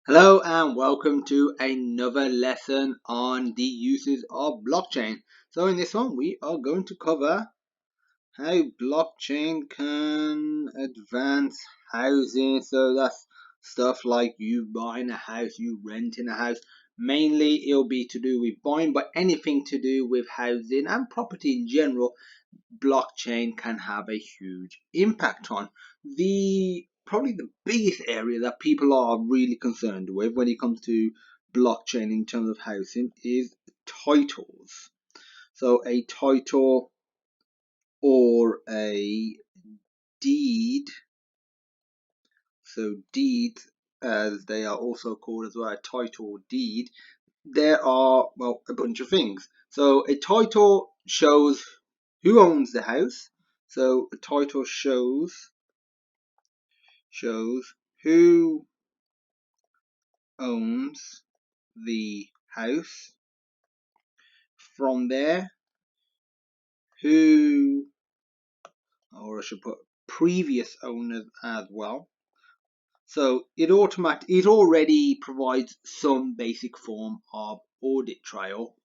Hello and welcome to another lesson on the uses of blockchain. So in this one we are going to cover how blockchain can advance housing. So that's stuff like you buying a house, you renting a house. Mainly it'll be to do with buying, but anything to do with housing and property in general, blockchain can have a huge impact on. Probably the biggest area that people are really concerned with when it comes to blockchain in terms of housing is titles. So a title or a deed, so deeds as they are also called as well, a title or deed, there are, well, a bunch of things. So a title shows who owns the house. So a title shows who owns the house. From there, who, or I should put previous owners as well. So it already provides some basic form of audit trail,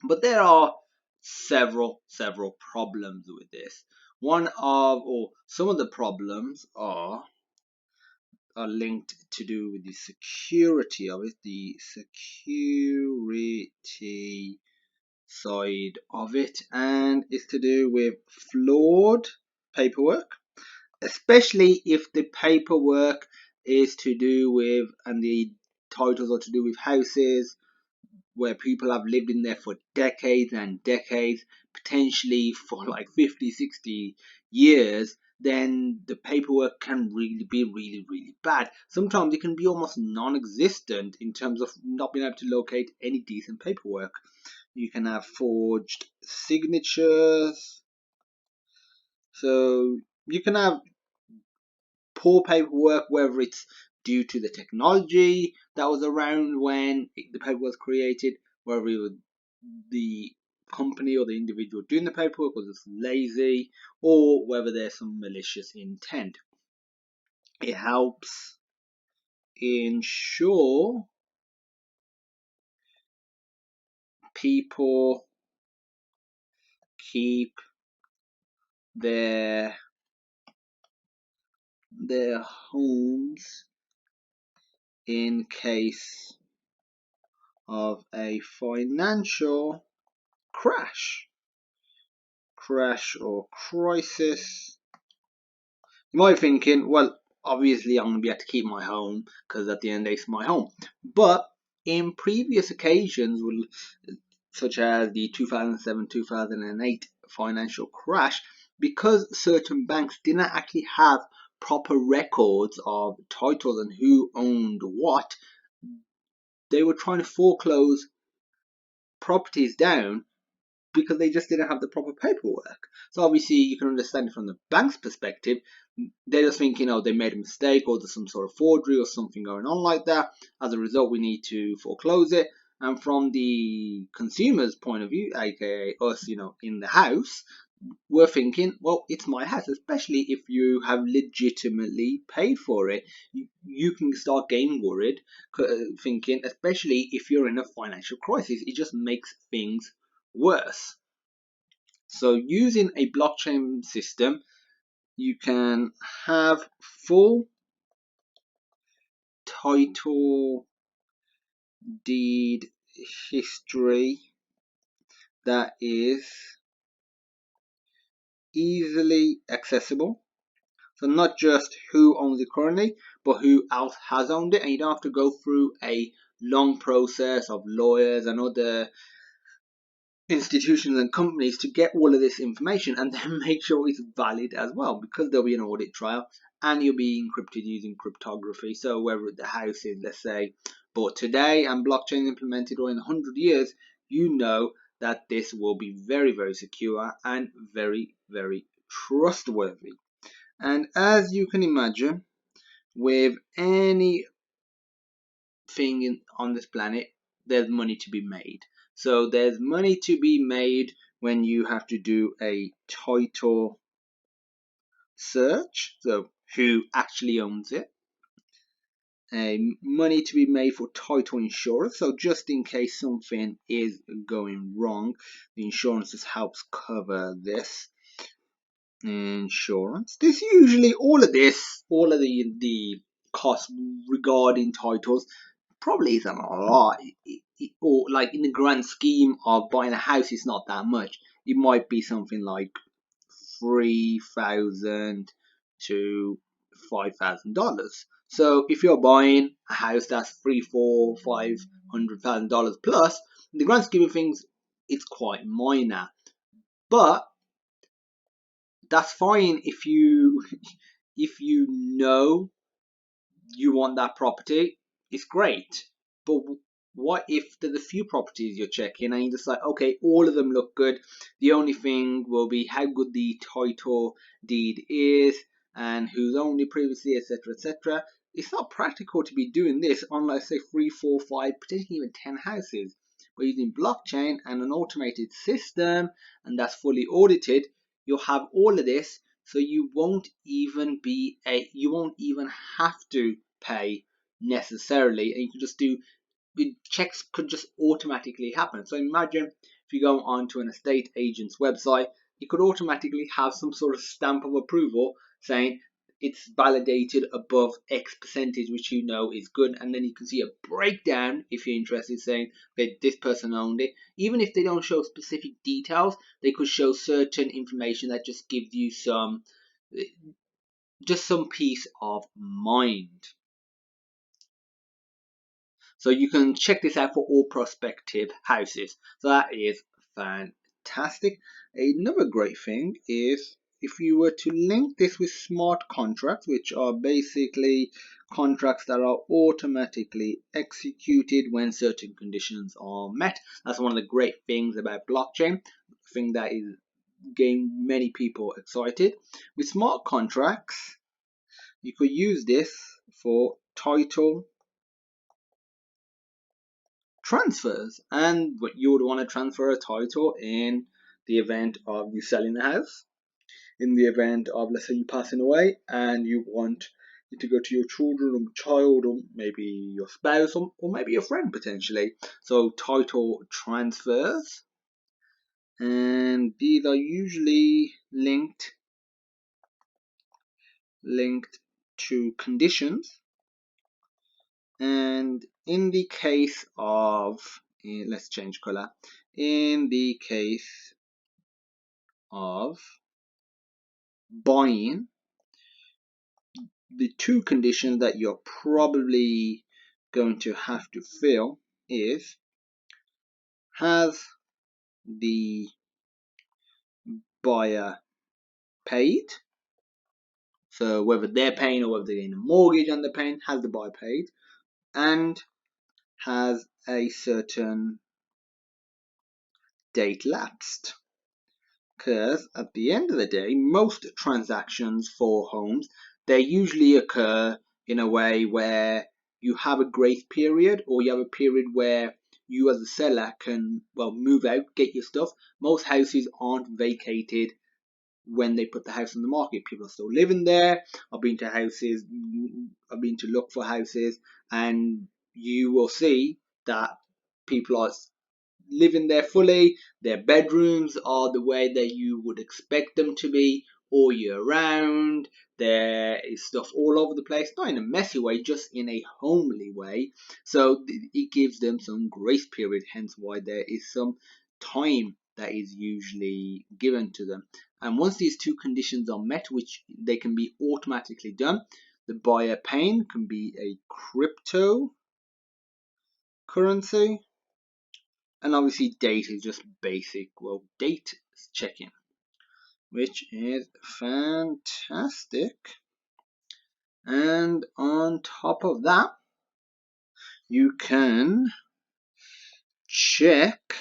but there are several problems with this. Some of the problems are linked to do with the security of it, the security side of it, and it's to do with flawed paperwork, especially if the paperwork is to do with, and the titles are to do with houses where people have lived in there for decades and decades, potentially for like 50, 60 years, then the paperwork can really be really bad. Sometimes it can be almost non-existent in terms of not being able to locate any decent paperwork. You can have forged signatures. So you can have poor paperwork, whether it's due to the technology that was around when the paper was created, whether it was the company or the individual doing the paperwork was just lazy, or whether there's some malicious intent. It helps ensure people keep their homes in case of a financial crash or crisis. You might be thinking, well, obviously I'm going to be able to keep my home because at the end of the day it's my home. But in previous occasions, such as the 2007-2008 financial crash, because certain banks didn't actually have proper records of titles and who owned what, they were trying to foreclose properties down because they just didn't have the proper paperwork. So obviously you can understand it from the bank's perspective. They're just thinking, oh, they made a mistake or there's some sort of forgery or something going on like that. As a result, we need to foreclose it. And from the consumer's point of view, aka us, in the house, we're thinking, well, it's my house, especially if you have legitimately paid for it. You can start getting worried, thinking, especially if you're in a financial crisis, it just makes things worse. So using a blockchain system, you can have full title deed history that is easily accessible. So not just who owns it currently, but who else has owned it, and you don't have to go through a long process of lawyers and other institutions and companies to get all of this information and then make sure it's valid as well, because there'll be an audit trail and you'll be encrypted using cryptography. So whether the house is, let's say, bought today and blockchain implemented, or in 100 years, you know that this will be very secure and very trustworthy. And as you can imagine, with anything on this planet, there's money to be made. So there's money to be made when you have to do a title search, so who actually owns it. money to be made for title insurance. So just in case something is going wrong, the insurance just helps cover this. Insurance. This usually all of the costs regarding titles probably isn't a lot. Or like in the grand scheme of buying a house, it's not that much. It might be something like $3,000 to $5,000. So if you're buying a house that's $300,000, $400,000 plus, in the grand scheme of things, it's quite minor. But that's fine if you know you want that property. It's great. But what if there's a few properties you're checking and you decide, okay, all of them look good. The only thing will be how good the title deed is and who's owned it previously, etc., etc. It's not practical to be doing this on, let's say, 3, 4, 5, potentially even 10 houses. We're using blockchain and an automated system, and that's fully audited. You'll have all of this, so you won't even have to pay necessarily, and you can just do checks could just automatically happen. So imagine if you go onto an estate agent's website, you could automatically have some sort of stamp of approval saying it's validated above X percentage, which you know is good, and then you can see a breakdown if you're interested, saying that this person owned it. Even if they don't show specific details, they could show certain information that just gives you some peace of mind. So you can check this out for all prospective houses. So that is fantastic. Another great thing is if you were to link this with smart contracts, which are basically contracts that are automatically executed when certain conditions are met. That's one of the great things about blockchain, the thing that is getting many people excited. With smart contracts, you could use this for title transfers, and you would want to transfer a title in the event of you selling the house, in the event of, let's say, you passing away and you want it to go to your children or child or maybe your spouse or maybe your friend potentially. So title transfers, and these are usually linked to conditions. And in the case of, let's change color. In the case of buying, the two conditions that you're probably going to have to fill is, has the buyer paid? So whether they're paying or whether they're getting a mortgage and they're paying, has the buyer paid? And has a certain date lapsed? Because at the end of the day, most transactions for homes, they usually occur in a way where you have a grace period, or you have a period where you as a seller can, move out, get your stuff. Most houses aren't vacated when they put the house on the market. People are still living there. I've been to look for houses, and you will see that people are living there fully. Their bedrooms are the way that you would expect them to be all year round. There is stuff all over the place, not in a messy way, just in a homely way. So it gives them some grace period, hence why there is some time that is usually given to them. And once these two conditions are met, which they can be automatically done, the buyer paying can be a cryptocurrency. And obviously date is just basic, date checking, which is fantastic. And on top of that, you can check.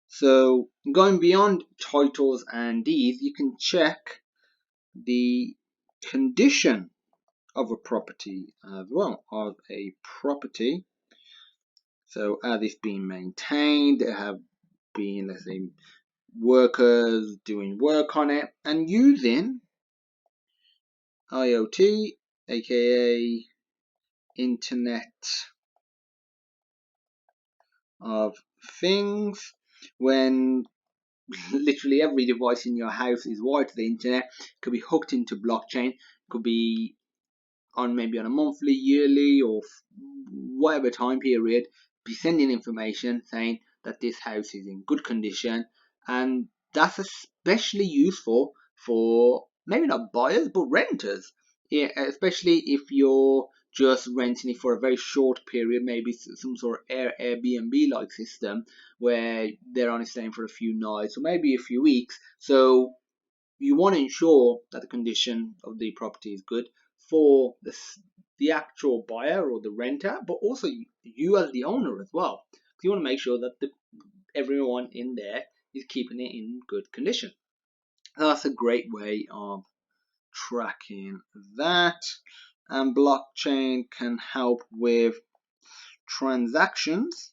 So going beyond titles and deeds, you can check the condition of a property as well, of a property. So as it's being maintained, there have been, let's say, workers doing work on it, and using IoT, aka Internet of Things, when literally every device in your house is wired to the internet. It could be hooked into blockchain. It could be maybe on a monthly, yearly, or whatever time period, be sending information saying that this house is in good condition. And that's especially useful for maybe not buyers but renters. Yeah, especially if you're just renting it for a very short period, maybe some sort of Airbnb like system where they're only staying for a few nights or maybe a few weeks. So you want to ensure that the condition of the property is good for the actual buyer or the renter, but also you as the owner as well. You want to make sure that everyone in there is keeping it in good condition. So that's a great way of tracking that. And blockchain can help with transactions,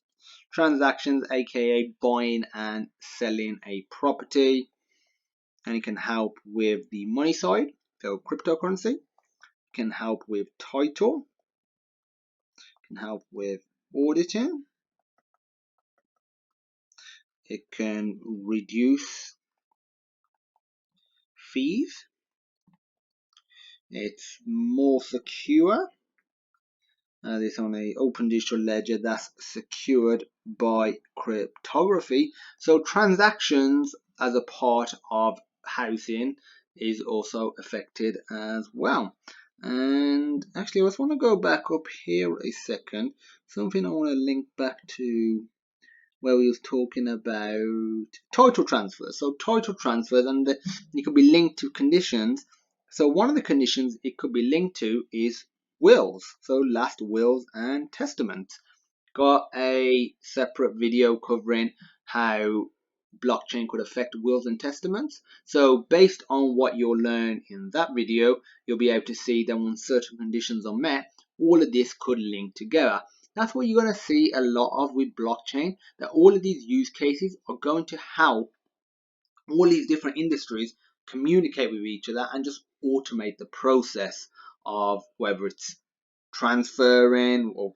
aka buying and selling a property. And it can help with the money side, so cryptocurrency. It can help with title. It can help with auditing. It can reduce fees. It's more secure. This on a open digital ledger that's secured by cryptography. So transactions as a part of housing is also affected as well. And actually, I just want to go back up here a second. Something I want to link back to where we was talking about title transfers. So title transfers, and it could be linked to conditions. So one of the conditions it could be linked to is wills. So last wills and testaments. Got a separate video covering how blockchain could affect wills and testaments. So based on what you'll learn in that video, you'll be able to see that when certain conditions are met, all of this could link together. That's what you're going to see a lot of with blockchain, that all of these use cases are going to help all these different industries communicate with each other and just automate the process of whether it's transferring, or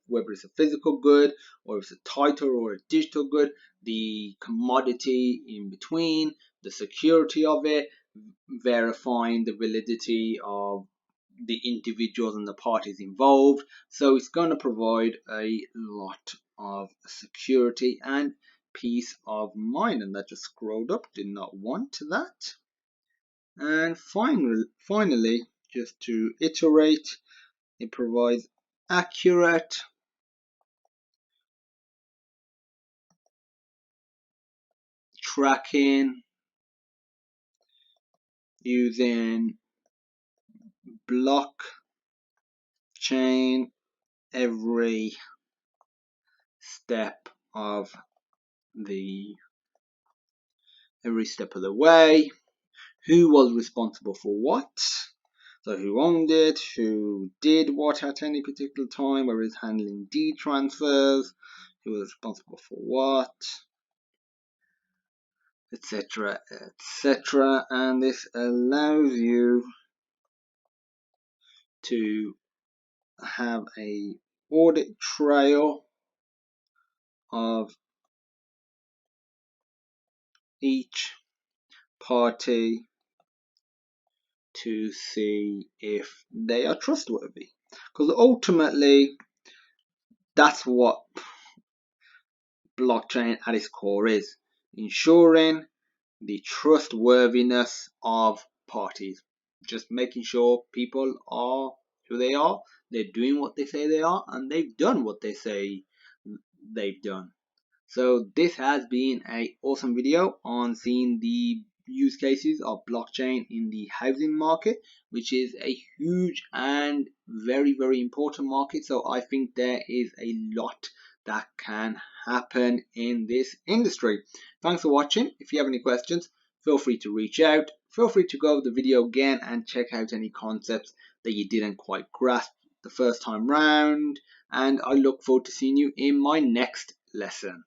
whether it's a physical good, or if it's a title or a digital good, the commodity in between, the security of it, verifying the validity of the individuals and the parties involved. So it's going to provide a lot of security and peace of mind. And that just scrolled up, did not want that. And finally, just to iterate, it provides accurate tracking using blockchain every step of the way. Who was responsible for what? So who owned it, who did what at any particular time, whether it's handling deed transfers, who was responsible for what, etc., etc. And this allows you to have a audit trail of each party to see if they are trustworthy, because ultimately that's what blockchain at its core is, ensuring the trustworthiness of parties, just making sure people are who they are, they're doing what they say they are, and they've done what they say they've done. So this has been an awesome video on seeing the use cases of blockchain in the housing market, which is a huge and very, very important market. So I think there is a lot that can happen in this industry. Thanks for watching. If you have any questions, feel free to reach out. Feel free to go over the video again and check out any concepts that you didn't quite grasp the first time round. And I look forward to seeing you in my next lesson.